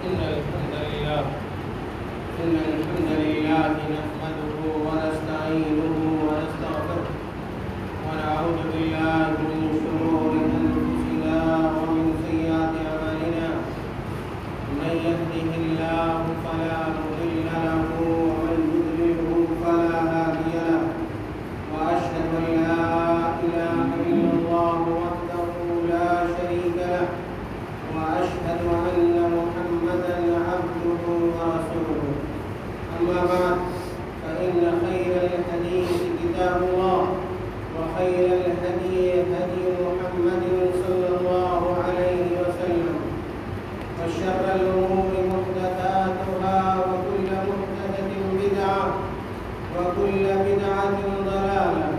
إن الحمد لله نحمده ونستعينه ونستغفره ونعوذ بالله من شرور أنفسنا ومن سيئات أعمالنا من يهده الله فلا مضل له ومن يضلله فلا هادي له وأشهد أن لا إله إلا الله وحده لا شريك له وأشهد أن محمدا عبده ورسوله أما بعد فإن خير الحديث كتاب الله وخير الهدي هدي محمد صلى الله عليه وسلم وشر الأمور محدثاتها وكل محدثة بدعة وكل بدعة ضلالة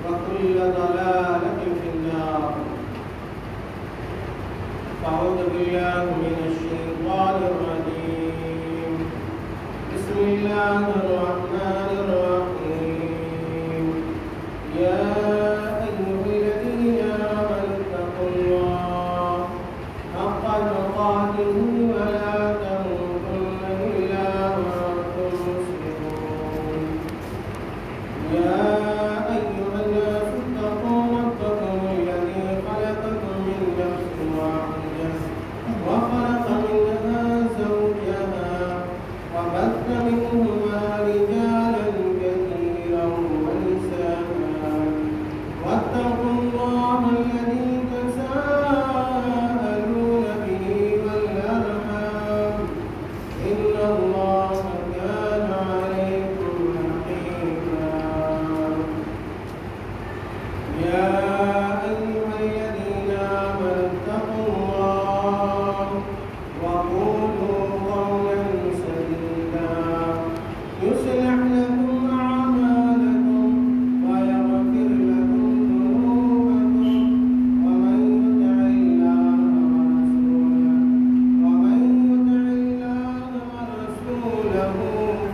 وكل ضلالة في النار. أعوذ بالله من الشيطان الرجيم. بسم الله الرحمن الرحيم. يا أيها الذين آمنوا اتقوا الله حق تقاته ولا تموتن إلا وأنتم مسلمون. يا أيها الناس اتقوا ربكم الذي خلقكم من نفس واحدة وخلق منها زوجها وبث منهما رجالا كثيرا ونساء واتقوا الله الذي تساءلون به والأرحام إن الله كان عليكم رقيبا. يا أيها الذين آمنوا اتقوا الله وقولوا قولا سديدا يصلح لكم أعمالكم ويغفر لكم ذنوبكم ومن يطع الله ورسوله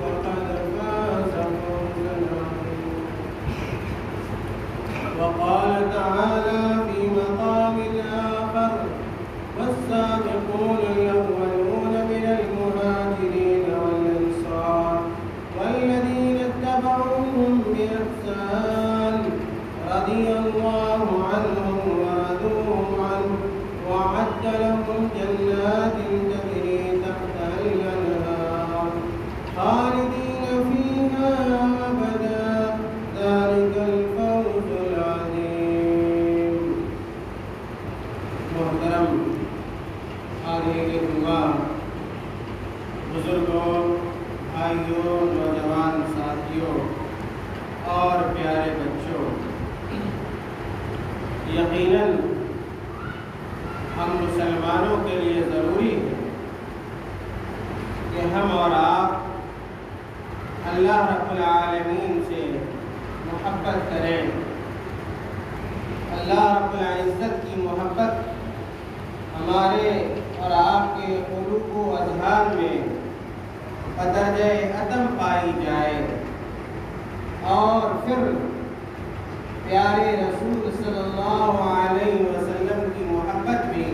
فقد فاز فوزا عظيما. وقال تعالى في مقام آخر والسابقون الأولون من المهاجرين والأنصار والذين اتبعوهم بإحسان رضي الله عنهم ورضوا عنه وأعد لهم جنات تجري تحتها الأنهار خالدين فيها أبدا ذلك الفوز العظيم. محترم حاضرین کرام، بزرگوں، بھائیوں، نوجوان ساتھیوں اور پیارے بچوں، یقیناً ہم مسلمانوں کے لیے ضروری ہے کہ ہم اور آپ اللہ رب العالمین سے محبت کریں. اللہ رب العزت کی محبت ہمارے اور آپ کے قلوب و اذہان میں بدرجہ عدم پائی جائے اور پھر پیارے رسول صلی اللہ علیہ وسلم کی محبت بھی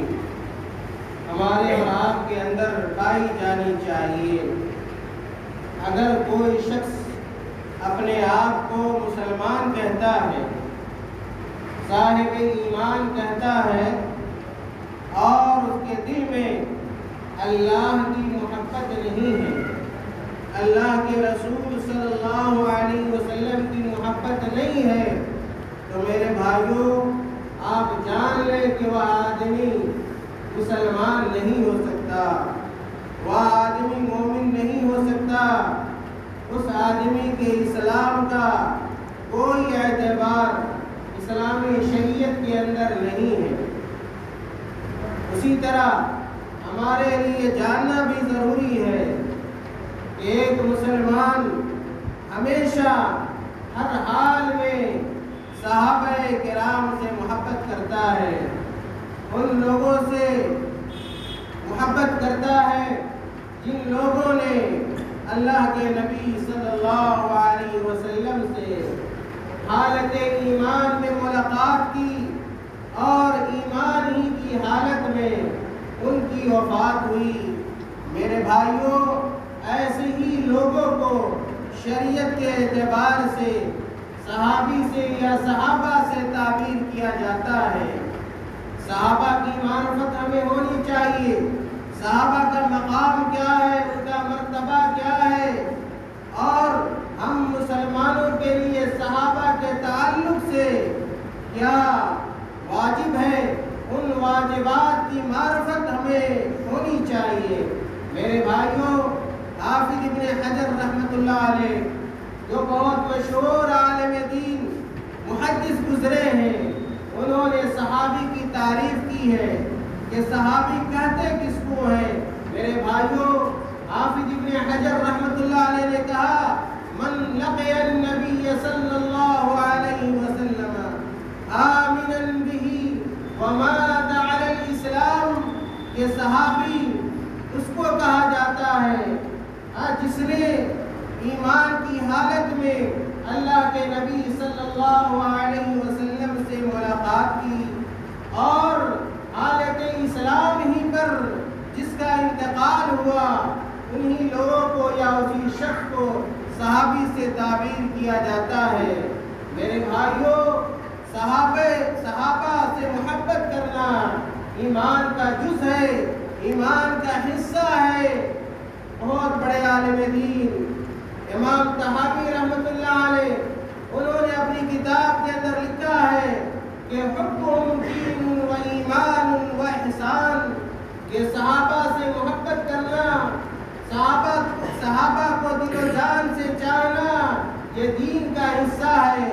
ہمارے اور آپ کے اندر پائی جانی چاہیے. اگر کوئی شخص اپنے آپ کو مسلمان کہتا ہے، صاحب ایمان کہتا ہے اور اس کے دل میں اللہ کی محبت نہیں ہے، اللہ کے رسول صلی اللہ علیہ وسلم کی محبت نہیں ہے، تو میرے بھائیوں آپ جان لیں کہ وہ آدمی مسلمان نہیں ہو سکتا، وہ آدمی مومن نہیں ہو سکتا. اس آدمی کے اسلام کا کوئی اعتبار اسلامی شریعت کے اندر نہیں ہے. اسی طرح ہمارے لیے جاننا بھی ضروری ہے کہ ایک مسلمان ہمیشہ ہر حال میں صحابہ کرام سے محبت کرتا ہے، ان لوگوں سے محبت کرتا ہے جن لوگوں نے اللہ کے نبی صلی اللہ علیہ وسلم سے حالت ایمان میں ملاقات کی اور ایمان ہی کی حالت میں ان کی وفات ہوئی. میرے بھائیوں، ایسے ہی لوگوں کو شریعت کے اعتبار سے صحابی سے یا صحابہ سے تعبیر کیا جاتا ہے۔ صحابہ کی معرفت ہمیں ہونی چاہیے، صحابہ کا مقام کیا ہے، ان کا مرتبہ کیا ہے، اور ہم مسلمانوں کے لیے صحابہ کے تعلق سے کیا واجب ہے، ان واجبات کی معرفت ہمیں ہونی چاہیے۔ میرے بھائیوں، حافظ ابن حجر رحمۃ اللہ علیہ جو بہت مشہور عالم دین محدث گزرے ہیں، انہوں نے صحابی کی تعریف کی ہے کہ صحابی کہتے کس کو ہیں۔ میرے بھائیوں، حافظ ابن حجر رحمۃ اللہ علیہ نے کہا من لقی النبی صلی اللہ علیہ وسلم آمنا به ومات علی الاسلام، یہ صحابی اس کو کہا جاتا ہے جس نے ایمان کی حالت میں اللہ کے نبی صلی اللہ علیہ وسلم سے ملاقات کی اور حالت اسلام ہی پر جس کا انتقال ہوا، انہی لوگوں کو یا اسی شخص کو صحابی سے تعبیر کیا جاتا ہے۔ میرے بھائیوں، صحابہ سے محبت کرنا ایمان کا جز ہے، ایمان کا حصہ ہے۔ بہت بڑے عالم دین امام طحاوی رحمۃ اللہ علیہ، انہوں نے اپنی کتاب کے اندر لکھا ہے کہ حبهم دین و ایمان و احسان، کہ صحابہ سے محبت کرنا، صحابہ کو دل و جان سے چاہنا، یہ دین کا حصہ ہے،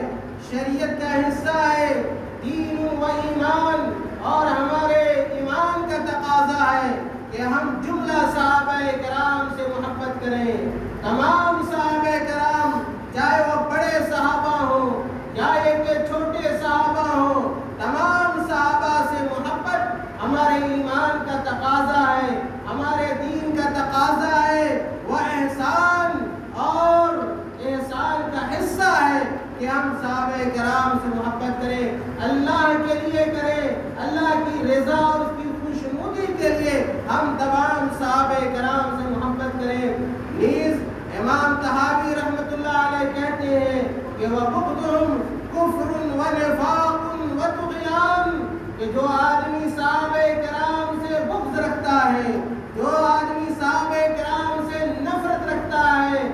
شریعت کا حصہ ہے۔ دین و ایمان، اور ہمارے ایمان کا تقاضا ہے کہ ہم جملہ صحابہ کرام سے محبت کریں۔ تمام صحابہ کرام، چاہے وہ بڑے صحابہ ہوں چاہے کہ چھوٹے صحابہ ہوں، تمام صحابہ سے محبت ہمارے ایمان کا تقاضا ہے، ہمارے دین کا تقاضا ہے۔ وہ احسان، اور احسان کا حصہ ہے کہ ہم صحابہ کرام سے محبت کریں، اللہ کے لیے کریں، اللہ کی رضا اور اس کی خوشنودی کے لیے ہم تمام صحابہ کرام سے محبت کریں۔ نیز امام طحاوی رحمۃ اللہ علیہ کہتے ہیں کہ وَبُغْضُهُمْ كُفْرٌ وَنِفَاقٌ وَطُغْيَانٌ، کہ جو آدمی صحابہ کرام سے بغض رکھتا ہے، جو آدمی صحابہ کرام سے نفرت رکھتا ہے،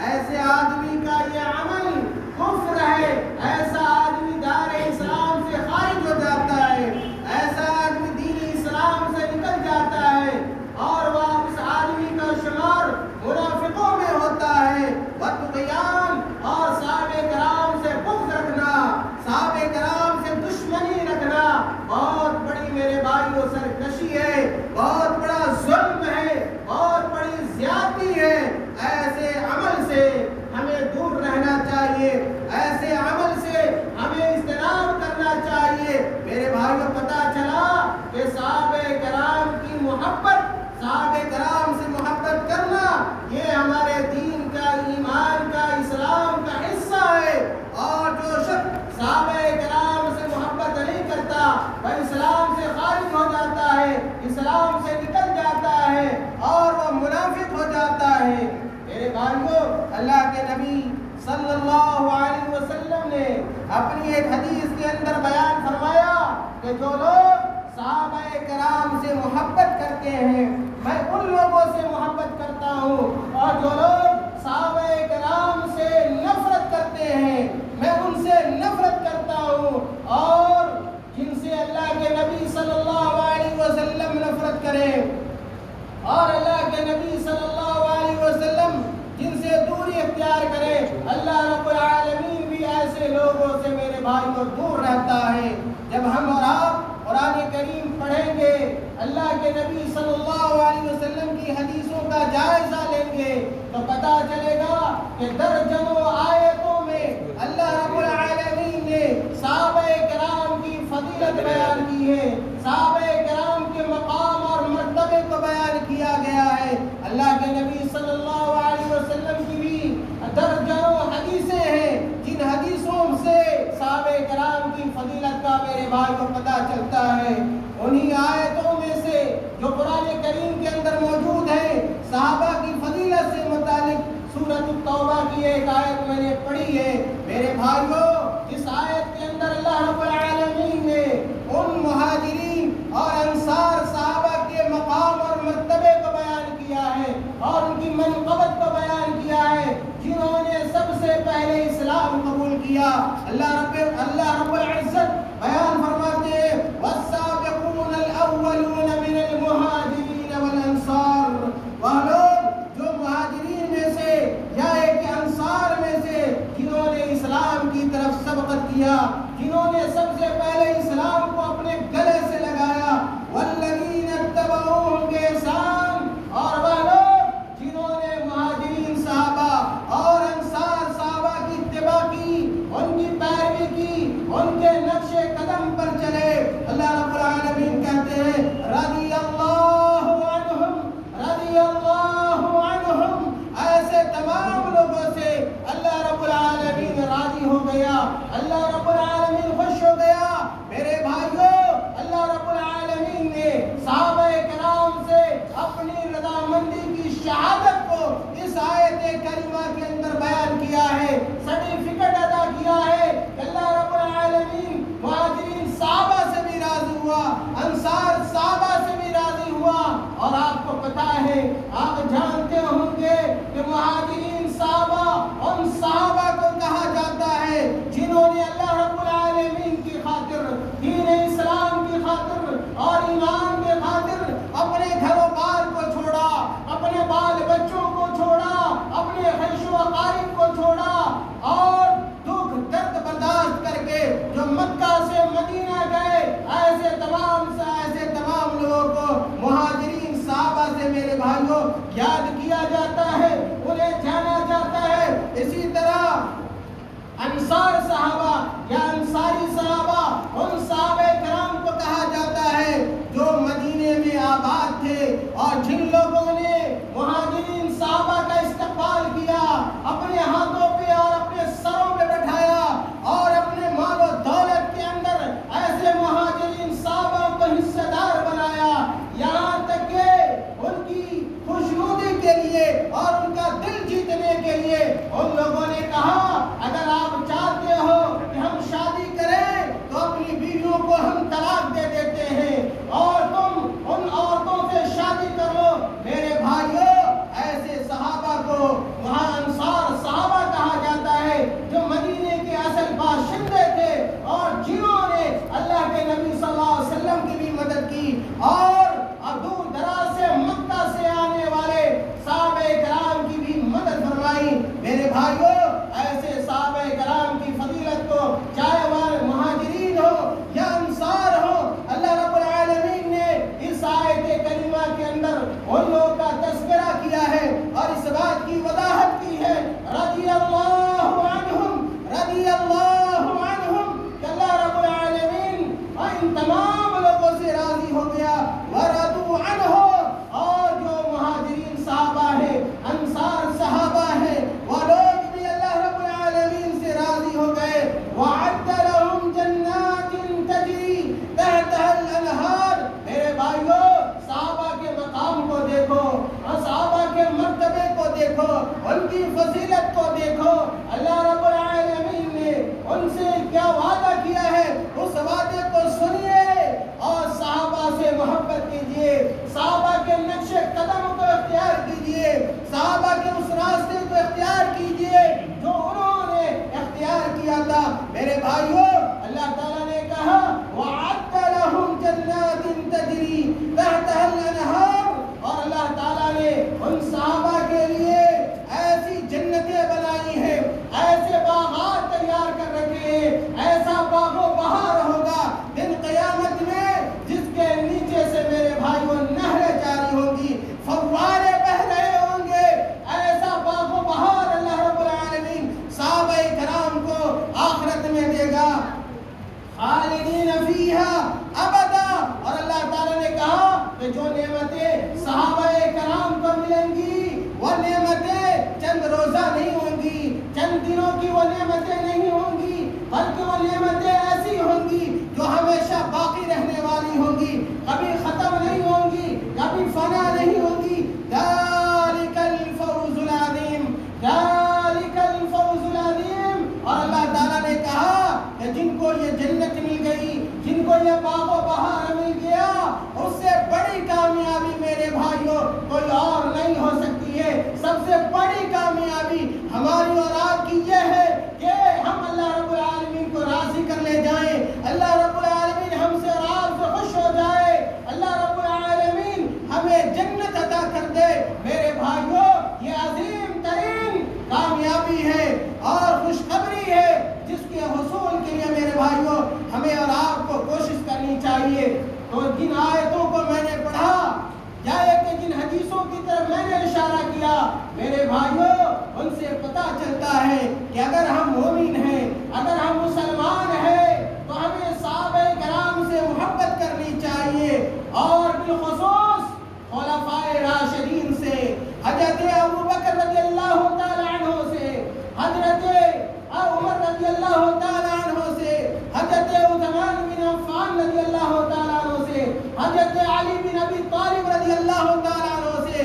ایسے آدمی کا یہ عمل کفر ہے، ایسا آدمی دار اسلام سے خارج ہو جاتا ہے، ایسا آدمی دین اسلام سے نکل جاتا ہے، اور وہ اس آدمی کا شمار منافقوں میں ہوتا ہے۔ وطغیان، اور صحابہ کرام سے بغض رکھنا، صحابہ کرام سے دشمنی رکھنا بہت بڑی میرے بھائیوں سرکشی ہے، بہت بڑا ظلم ہے، بہت بڑی زیادتی ہے۔ ایسے عمل سے ہمیں دور رہنا چاہیے، ایسے عمل سے ہمیں اجتناب کرنا چاہیے۔ میرے بھائیوں، پتہ چلا کہ صحابہ کرام کی محبت، صحابہ کرام سے محبت کرنا، یہ ہمارے دین کا، ایمان کا، اسلام کا حصہ ہے۔ اور جو شخص صحابہ کرام سے محبت نہیں کرتا، وہ اسلام سے خارج ہو جاتا ہے، اسلام سے نکل جاتا ہے، اور وہ منافق ہو جاتا ہے۔ میرے بھائیوں، اللہ کے نبی صلی اللہ علیہ وسلم نے اپنی ایک حدیث کے اندر بیان فرمایا کہ جو لوگ صحابہ کرام سے محبت کرتے ہیں، میں ان لوگوں سے محبت کرتا ہوں، اور جو لوگ صحابہ کرام سے نفرت کرتے ہیں، میں ان سے نفرت کرتا ہوں، اور جن سے اللہ کے نبی صلی اللہ علیہ وسلم نفرت کریں، اور اللہ کے نبی صلی اللہ علیہ وسلم جن سے دوری اختیار کرے، اللہ رب العالمین بھی ایسے لوگوں سے میرے بھائیوں دور رہتا ہے۔ جب ہم اور آپ قرآن کریم پڑھیں گے، اللہ کے نبی صلی اللہ علیہ وسلم کی حدیثوں کا جائزہ لیں گے، تو پتہ چلے گا کہ درجنوں آیتوں میں اللہ رب العالمین نے صحابہ کرام کی فضیلت بیان کی ہے، صحابہ کرام کے مقام اور مرتبے کو بیان کیا گیا ہے۔ اللہ کے نبی صلی اللہ علیہ وسلم کی بھی درجنوں حدیثیں ہیں، جن حدیثوں سے صحابہ کرام کی فضیلت کا میرے بھائی کو پتہ چلتا ہے۔ انہی آیتوں میں سے جو قرآن کریم ایک آیت میں نے پڑھی ہے میرے بھائیوں، اس آیت کے اندر اللہ رب العالمین نے ان مہاجرین اور انصار صحابہ کے مقام اور مرتبے کو بیان کیا ہے اور ان کی منقبت کو بیان کیا ہے، جنہوں نے سب سے پہلے اسلام قبول کیا۔ اللہ رب العزت بیان فرماتے ہیں والسابقون الاولون من المہاجرین والانصار، وہ لوگ جو مہاجرین میں سے یا ایک انصار میں سے جنہوں نے اسلام کی طرف سبقت کیا، جنہوں نے سب سے پہلے اسلام کو اپنے گلے سے لگایا، والذین اتبعوہم بإحسان، اور وہ لوگ جنہوں نے مہاجرین صحابہ اور انصار صحابہ کی اتباع کی، ان کی پیروی کی، ان کے نقش قدم پر چلے۔ اللہ رب العالمین کہتے ہیں رضی اللہ عنہم، رضی اللہ عنہم، ایسے تمام لوگوں سے اللہ رب العالمین راضی ہو گیا، اللہ رب العالمین خوش ہو گیا۔ میرے بھائیوں، اللہ رب العالمین نے صحابہ کرام سے اپنی رضامندی کی شہادت کو اس آیت کریمہ کے اندر بیان کیا ہے، سرٹیفکیٹ ادا کیا ہے کہ اللہ رب العالمین مہاجرین صحابہ سے بھی راضی ہوا، انصار صحابہ سے بھی راضی ہوا۔ اور آپ کو پتا ہے، آپ جانتے ہوں گے کہ مہاجرین صحابہ ان صحابہ کو کہا جاتا ہے جنہوں نے اللہ رب العالمین کی خاطر، دین اسلام کی خاطر اور ایمان کی خاطر اپنے گھر و بار کو چھوڑا، اپنے بال بچوں کو چھوڑا، اپنے خیش و اقارب کو چھوڑا اور دکھ درد برداشت کر کے جو مکہ سے مدینہ گئے، ایسے تمام لوگوں کو مہاجرین صحابہ سے میرے بھائیوں یاد کیا جاتا ہے، انہیں جانا جاتا ہے۔ اسی طرح انصار صحابہ یا انصاری صحابہ ان صحابہ کرام کو کہا جاتا ہے جو مدینے میں آباد تھے اور جن لوگوں نے مہاجرین صحابہ کا استقبال کیا، اپنے ہاتھوں پہ اور اپنے سروں پہ بٹھایا اور اپنے مال و دولت کے اندر ایسے مہاجرین صحابہ کو حصہ دار بنایا، یہاں تک کہ ان کی خوشنودی کے لیے اور ان کا دل جیتنے کے لیے ان لوگوں نے کہا اگر آپ چاہتے ہو کہ ہم شادی کریں تو اپنی بیویوں کو ہم طلاق دے دیتے ہیں اور تم ان عورتوں سے شادی کر لو۔ میرے بھائیوں، ایسے صحابہ کو وہاں انصار صحابہ کہا جاتا ہے جو مدینے کے اصل باشندے تھے اور جنہوں نے اللہ کے نبی صلی اللہ علیہ وسلم کی بھی مدد کی اور دور دراز سے مکہ سے آنے والے صحابہ کرام کی بھی مدد فرمائی۔ میرے بھائیوں، ایسے صحابہ کرام کی فضیلت کو چاہے وہ مہاجرین ہو یا انصار ہو، اللہ رب العالمین نے اس آیت کریمہ کے اندر ان لوگوں کا تذکرہ کیا ہے اور اس بات کی وضاحت کی ہے رضی اللہ عنہم، رضی اللہ عنہم، کہ اللہ رب العالمین ان تمام لوگوں سے راضی ہو گیا، ورضوا عنہ، اور جو مہاجرین صحابہ ہیں، انصار صحابہ ہیں، وہ لوگ بھی اللہ رب العالمین سے راضی ہو گئے۔ وَعَدَّ لَهُمْ جَنَّاتٍ تَجْرِي تَحْتَهَا الْأَنْهَارُ۔ میرے بھائیوں، صحابہ کے مقام کو دیکھو، صحابہ کے مرتبے کو دیکھو، ان کی فضیلت کو دیکھو، اللہ رب العالمین نے ان سے کیا وعدہ کیا ہے، اس وعدے کو سنیے اور صحابہ سے محبت کیجئے، صحابہ کے نقش قدم کو اختیار کیجئے، صحابہ کے اس راستے کو اختیار کیجئے جو انہوں نے اختیار کیا تھا۔ میرے بھائیوں، اللہ تعالیٰ نے کہا وَعَدَّ لَهُمْ جَنَّاتٍ تَجْرِي تَحْتَهَا الْأَنْهَارُ، اور اللہ تعالیٰ نے ان صحابہ کے لیے ایسی جنتیں بنائی ہیں، ایسے باغات تیار کر رکھے ہیں، ایسا باغ و بہار ہوگا دن قیامت میں جس کے نیچے سے میرے بھائیوں نہریں جاری ہوں گی، فوارے بہ رہے ہوں گے، ایسا باغ و بہار اللہ رب العالمین صحابہ کرام کو آخرت میں دے گا، خالدین فیہا ابدا۔ اور اللہ تعالیٰ نے کہا کہ جو نعمتیں صحابہ کرام کو ملیں گی تو جن آیتوں کو میں نے پڑھا یا کہ جن حدیثوں کی طرف میں نے اشارہ کیا، میرے بھائیوں ان سے پتہ چلتا ہے کہ اگر ہم مومن ہیں، اگر ہم مسلمان ہیں تو ہمیں صحابہ کرام سے محبت کرنی چاہیے، اور بالخصوص خلفائے راشدین سے، حضرت ابو بکر رضی اللہ تعالی عنہ سے، حضرت عمر رضی اللہ تعالی عنہ سے، حضرت عثمان بن عفان رضی اللہ تعالی عنہ سے، حضرت علی بن ابی طالب رضی اللہ تعالی عنہ سے،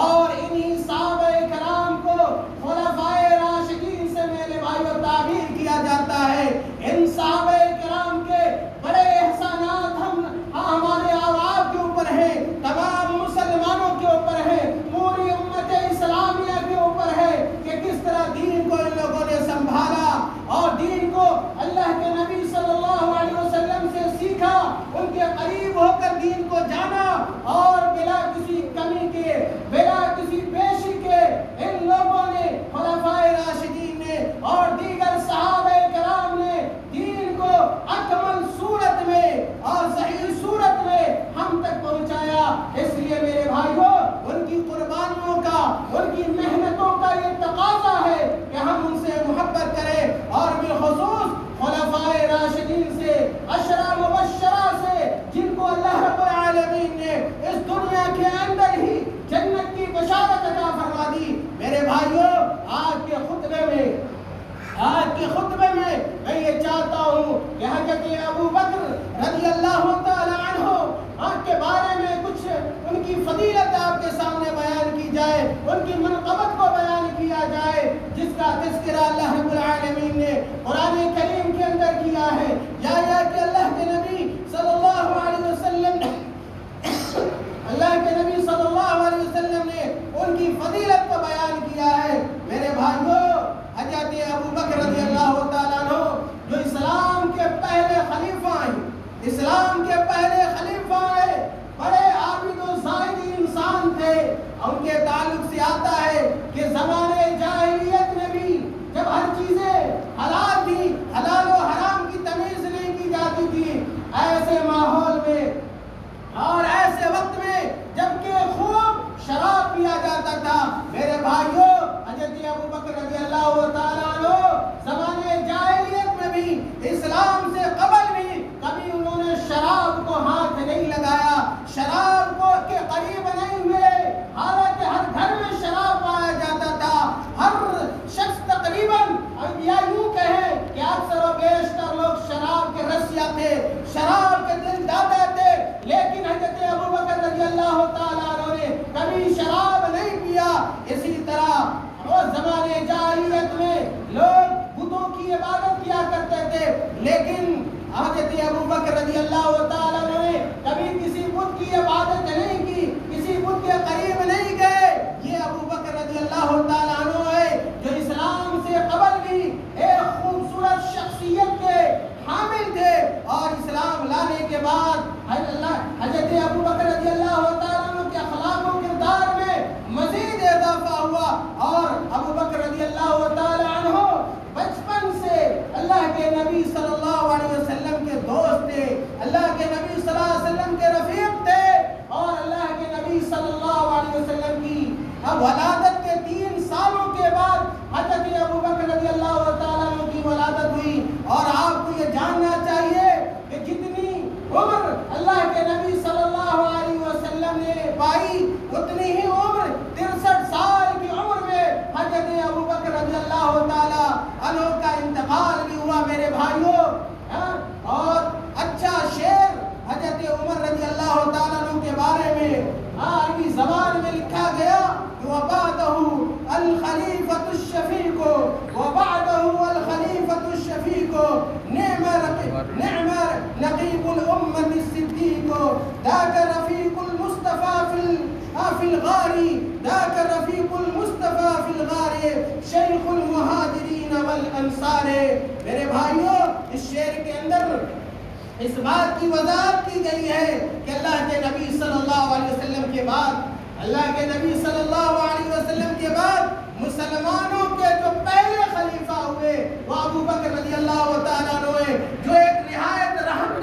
اور انہی صحابہ کرام کو خلفائے راشدین سے میرے بھائیوں تعبیر کیا جاتا ہے۔ ان صحابہ کرام کے بڑے احسانات ہمارے اور آپ کے اوپر ہیں، تمام مسلمانوں کے اوپر ہیں، پوری امت اسلامیہ کے اوپر ہے کہ کس طرح دین کو ان لوگوں نے سنبھالا اور دین کو اللہ کے نبی صلی اللہ علیہ وسلم سے سیکھا، ان کے قریب ہو کر دین کو جانا، اور بلا کسی کمی کے، بلا کسی پیشی کے ان لوگوں نے، خلفائے راشدین نے اور دیگر صحابہ کرام نے دین کو اکمل صورت میں اور صحیح صورت میں ہم تک پہنچایا۔ اس لیے میرے بھائیوں ان کی قربانیوں کا، ان کی محنتوں کا یہ تقاضا ہے کہ ہم ان سے محبت کریں، اور بالخصوص خلفائے راشدین سے، عشرہ مبشرہ سے، جن کو اللہ رب العالمین نے اس دنیا کے اندر ہی جنت کی بشارت عطا فرما دی۔ میرے بھائیوں آج کے خطبے میں میں یہ چاہتا ہوں کہ حضرت ابو بکر رضی اللہ تعالی عنہ کے بارے میں کچھ ان کی فضیلت آپ کے سامنے بیان کی جائے، ان کی منقبت کو بیان کیا جائے، جس کا تذکرہ اللہ رب العالمین نے قرآن کریم کے اندر کیا ہے، یا کہ اللہ کے نبی صلی اللہ علیہ وسلم نے ان کی فضیلت کو بیان کیا ہے۔ میرے بھائیوں حضرت ابو بکر رضی اللہ تعالیٰ عنہ جو اسلام کے پہلے خلیفہ ہیں، اسلام کے پہلے خلیفہ ہیں، بڑے عابد و زاہد انسان تھے، ان کے تعلق سے آتا ہے کہ زمانے جاہلیت میں بھی جب ہر چیزیں حلال تھی، حلال و حرام کی تمیز نہیں کی جاتی تھی، ایسے ماحول میں اور ایسے وقت میں جبکہ خوب شراب پیا جاتا تھا، میرے بھائیوں حضرت ابو بکر رضی اللہ تعالیٰ عنہ زمانے جاہلیت میں بھی، اسلام سے قبل بھی کبھی انہوں نے شراب کو ہاتھ نہیں لگایا، شراب کو کے قریب نہیں ہوئے، حالانکہ ہر گھر میں شراب پایا جاتا تھا، ہر شخص تقریباً یا یوں کہیں کہ اکثر و بیشتر لوگ شراب کے رسیا تھے، شراب کے دل دادا تھے، لیکن حضرت ابو بکر رضی اللہ تعالیٰ عنہ نے کبھی شراب نہیں پیا۔ اسی طرح وہ زمانے جاہلیت میں لوگ بتوں کی عبادت کیا کرتے تھے، لیکن حضرت ابو بکر رضی اللہ تعالیٰ عنہ نے کبھی کسی بت کی عبادت نہیں کی، کسی بت کے قریب نہیں گئے۔ یہ ابو بکر رضی اللہ تعالیٰ عنہ ہے جو اسلام سے قبل بھی ایک خوبصورت شخصیت کے حامل تھے، اور اسلام لانے کے بعد حضرت ابو بکر رضی اللہ تعالیٰ عنہ کے اخلاق و کردار میں مزید اضافہ ہوا، اور ابو بکر رضی اللہ تعالیٰ عنہ بچپن سے اللہ کے نبی صلی اللہ علیہ وسلم کے دوست تھے، اللہ کے نبی صلی اللہ علیہ وسلم کے رفیق تھے، اور اللہ کے نبی صلی اللہ علیہ وسلم کی ولادت کے 3 سالوں کے بعد حضرت ابو بکر رضی اللہ تعالیٰ عنہ کی ولادت ہوئی۔ اور آپ کو یہ جاننا چاہیے کہ جتنی عمر اللہ کے نبی صلی اللہ علیہ وسلم نے پائی، اتنی ہی عمر 63 سال کی عمر میں حضرت ابو بکر رضی اللہ تعالیٰ عنہ کا انتقال بھی ہوا۔ میرے بھائیوں اور اچھا شعر حضرت عمر رضی اللہ تعالیٰ عنہ کے بارے میں عربی زبان میں لکھا گیا کہ وَبَعْدَهُ الْخَلِيفَةُ الشَّفِيقُ وَبَعْدَهُ الْخَلِيفَةُ الشَّفِيقُ نِعْمَ نَقِيبُ الْأُمَّةِ الصِّدِّيقُ ذَاكَ رَفِيقُ الْمُصْطَفَى فِي الْغَارِ ذَاكَ رَفِيقُ الْمُصْطَفَى فِي الْغَارِ شَيْخُ الْمُهَاجِرِينَ وَالْأَنصَارِ۔ میرے بھائیوں اس شعر کے اندر اس بات کی وضاحت کی گئی ہے کہ اللہ کے نبی صلی اللہ علیہ وسلم کے بعد، اللہ کے نبی صلی اللہ علیہ وسلم کے بعد مسلمانوں کے جو پہلے خلیفہ ہوئے وہ ابو بکر رضی اللہ تعالیٰ عنہ جو ایک نہایت رحمت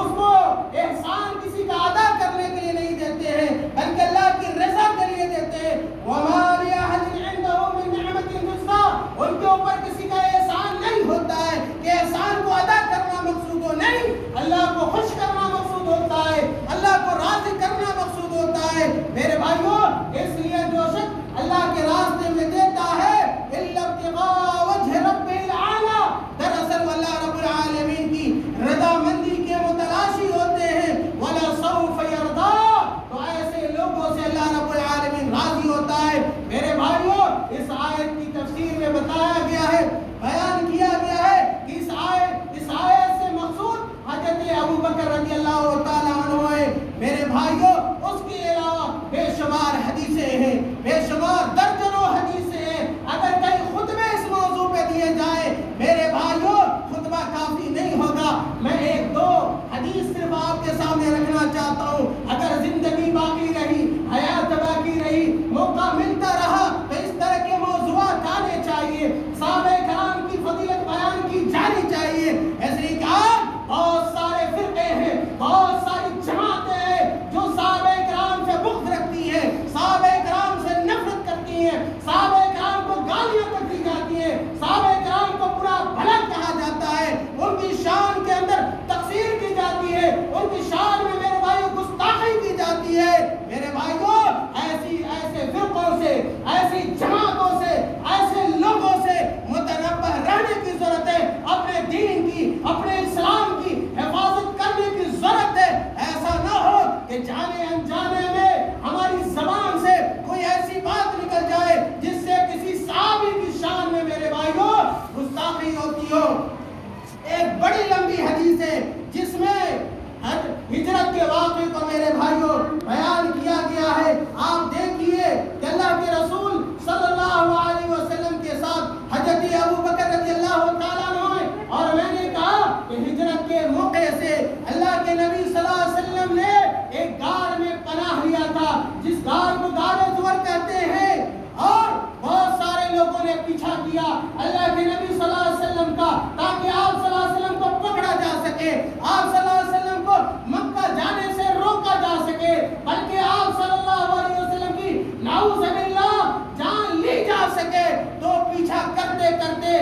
اس کو احسان کسی کا ادا کرنے کے لیے نہیں دیتے ہیں بلکہ اللہ کی رضا کے لیے دیتے ہیں۔ وَمَا لِأَحَدٍ عِندَهُ مِن نِعْمَةٍ تُجْزَىٰ، ان کے اوپر کسی کا احسان نہیں ہوتا ہے کہ احسان کو ادا کرنا مقصود ہو، نہیں، اللہ کو خوش کرنا مقصود ہوتا ہے، اللہ کو راضی کرنا مقصود ہوتا ہے۔ میرے بھائیوں، اس لیے جو شخص اللہ کے راستے میں دیتا ہے إِلَّا ابْتِغَاءَ وَجْهِ رَبِّهِ الْأَعْلَىٰ، دراصل اللہ رب العالمین کی رضا مندی کے متلاشی ہوتے ہیں۔ وَلَسَوْفَ يَرْضَىٰ، تو ایسے لوگوں سے اللہ رب العالمین راضی ہوتا ہے۔ میرے بھائیوں، اس آیت کی تفسیر میں بتایا گیا ہے، بیان کیا گیا ہے کہ اس آیت سے مقصود حضرت ابو بکر رضی اللہ تعالیٰ عنہ ہے۔ میرے بھائیوں، اس کے علاوہ بے شمار حدیثیں ہیں، بے شمار درجنوں حدیثیں ہیں۔ اگر کئی خطبے اس موضوع پہ دیے جائیں میرے بھائیوں، خطبہ کافی نہیں ہوگا۔ میں ایک دو حدیث صرف آپ کے سامنے رکھنا چاہتا ہوں۔ اگر زندگی باقی رہی، حیات باقی رہی، موقع ملتا رہا تو اس طرح کے موضوعات آنے چاہیے، صحابہ کرام کی فضیلت بیان کی جانی چاہیے۔ ایسے ہی کہ بہت سارے فرقے ہیں، بہت ساری جماعتیں ہیں جو صحابہ کرام سے بغض رکھتی ہیں، صحابہ کرام سے نفرت کرتی ہیں، صحابہ کرام کو گالیاں تک دی جاتی ہیں، صحابہ کرام کو برا بھلا کہا جاتا ہے، ان کی شان کے اندر تقصیر کی جاتی ہے، ان کی شان میں میرے بھائیوں گستاخی کی جاتی ہے۔ میرے بھائیوں، ایسے فرقوں سے، ایسی جماعتوں سے، ایسے لوگوں سے متنبہ رہنے کی ضرورت ہے۔ اپنے دین کی، اپنے اسلام کی حفاظت کرنے کی ضرورت ہے۔ ایسا نہ ہو کہ جانے انجانے میں ہماری زبان سے کوئی ایسی بات نکل جائے جس سے کسی صحابی کی شان میں میرے بھائیوں گستاخی ہوتی ہو۔ ایک بڑی لمبی حدیث ہے جس میں ہجرت کے واقعے کو میرے بھائیوں بیان کیا گیا ہے۔ آپ دیکھیے کہ اللہ کے رسول صلی اللہ علیہ وسلم کے ساتھ حضرت ابو بکر رضی اللہ تعالیٰ عنہ، اور میں نے کہا کہ ہجرت کے موقع سے اللہ کے نبی صلی اللہ علیہ وسلم نے ایک غار میں پناہ لیا تھا، جس غار کو غار زور کہتے ہیں، اور بہت سارے لوگوں نے پیچھا کیا اللہ کے نبی صلی اللہ علیہ وسلم کا، تاکہ آپ صلی اللہ علیہ وسلم کو پکڑا جا سکے، آپ صلی اللہ علیہ وسلم کو مکہ جانے سے روکا جا سکے، بلکہ آپ صلی اللہ علیہ وسلم کی نعوذ باللہ جان لی جا سکے۔ تو پیچھا کرتے کرتے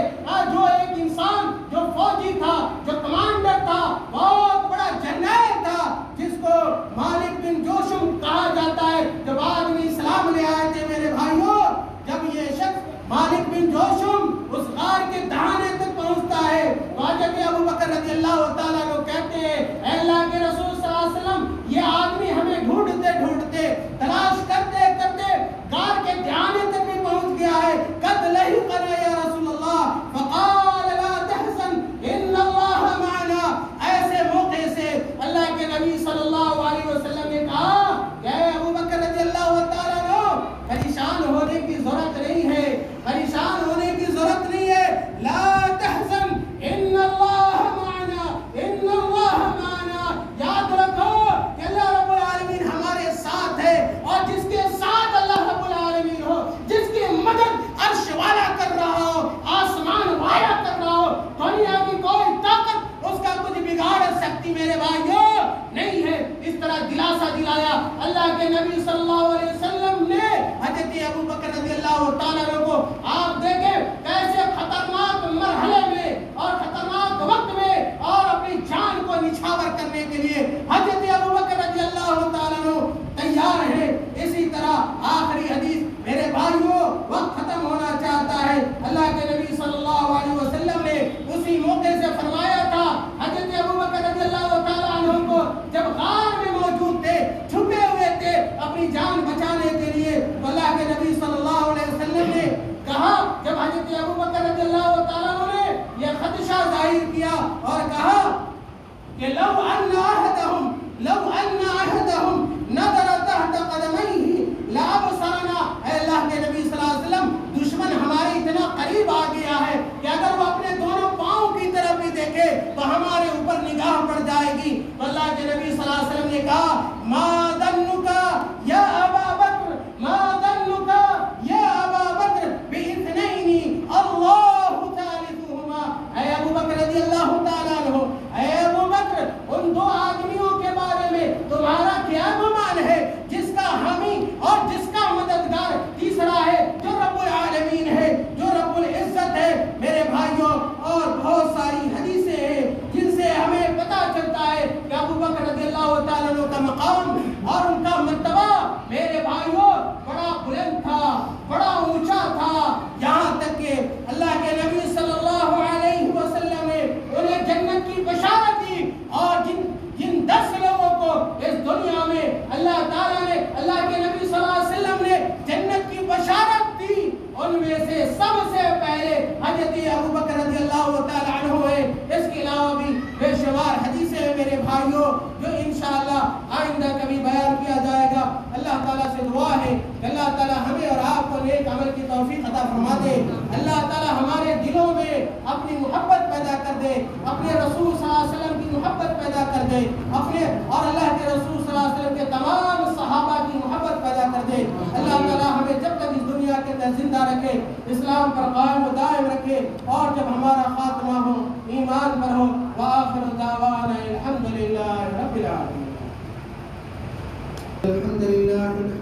جو ایک انسان جو فوجی تھا، جو کمانڈر تھا، بہت بڑا جرنیل تھا، جس کو مالک بن جوشم کہا جاتا ہے، جب آدمی اسلام لے آئے تھے میرے بھائیوں، جب یہ شخص مالک بن جوشم اس غار کے دہانے تک پہنچتا ہے تو حضرت ابو بکر رضی اللہ تعالیٰ عنہ کہتے ہیں، اے اللہ کے رسول صلی اللہ علیہ وسلم، یہ آدمی ہمیں ڈھونڈتے ڈھونڈتے، تلاش کرتے کرتے غار کے دہانے تک بھی پہنچ گیا ہے۔ قد لحقنا یا رسول اللہ فقال لا تحزن ان اللہ معنا۔ ایسے موقع سے اللہ کے نبی صلی اللہ علیہ وسلم نے کہا کہ اے ابو بکر رضی اللہ تعالیٰ عنہ، پریشان ہونے کی ضرورت نہیں ہے، پریشان ہونے کی ضرورت نہیں ہے، لا تحزن ان اللہ معنا، ان اللہ معنا۔ یاد رکھو کہ اللہ رب العالمین ہمارے ساتھ ہے، اور جس کے ساتھ اللہ رب العالمین ہو، جس کی مدد عرش والا کر رہا ہو، آسمان والا کر رہا ہو، دنیا کی کوئی طاقت اس کا کچھ بگاڑ سکتی میرے بھائیوں نہیں ہے۔ اس طرح دلاسا دلایا اللہ کے نبی صلی اللہ علیہ وسلم نے حضرت ابو بکر رضی اللہ تعالیٰ عنہ کو۔ آپ دیکھیں کیسے خطرناک مرحلے میں اور خطرناک وقت میں اور اپنی جان کو نچھاور کرنے کے لیے حضرت ابو بکر رضی اللہ تعالیٰ عنہ تیار ہے۔ اسی طرح آخری حدیث میرے بھائیوں، وقت ختم ہونا چاہتا ہے، اللہ کے نبی صلی اللہ علیہ وسلم نے اسی موقع سے فرمایا تھا حضرت ابو بکر رضی اللہ تعالیٰ عنہ کو، جب غار میں موجود تھے، چھپے ہوئے تھے اپنی جان بچانے کے لیے، تو اللہ کے نبی صلی اللہ علیہ وسلم نے کہا، جب حضرت ابو بکر رضی اللہ تعالیٰ عنہ نے یہ خدشہ ظاہر کیا اور کہا کہ لو ان احدهم نظر تحت قدميه لابصرنا، اے اللہ کے نبی صلی اللہ علیہ وسلم، دشمن ہمارے اتنا قریب آ گیا ہے کہ اگر وہ اپنے دونوں پاؤں کی طرف بھی دیکھے تو ہمارے اوپر نگاہ پڑ جائے گی۔ تو اللہ کے نبی صلی اللہ علیہ وسلم نے کہا، ما ظنك یا ابا بکر، ما ظنك یا ابا بکر باثنین اللہ ثالثهما۔ اے ابو بکر رضی اللہ تعالیٰ عنہ، اے ابو بکر، ان دو دعا ہے کہ اللہ تعالیٰ ہمیں اور آپ کو نیک عمل کی توفیق عطا فرما دے. اللہ تعالیٰ ہمارے دلوں میں اپنی محبت پیدا کر دے, اپنے رسول صلی اللہ علیہ وسلم کی محبت پیدا کر دے, اپنے اور اللہ کے رسول صلی اللہ علیہ وسلم کے تمام صحابہ کی محبت پیدا کر دے. اللہ تعالیٰ ہمیں جب تک اس دنیا کے اندر زندہ رکھے, اسلام پر قائم و دائم رکھے, اور جب ہمارا خاتمہ ہو ایمان پر ہو. وآخر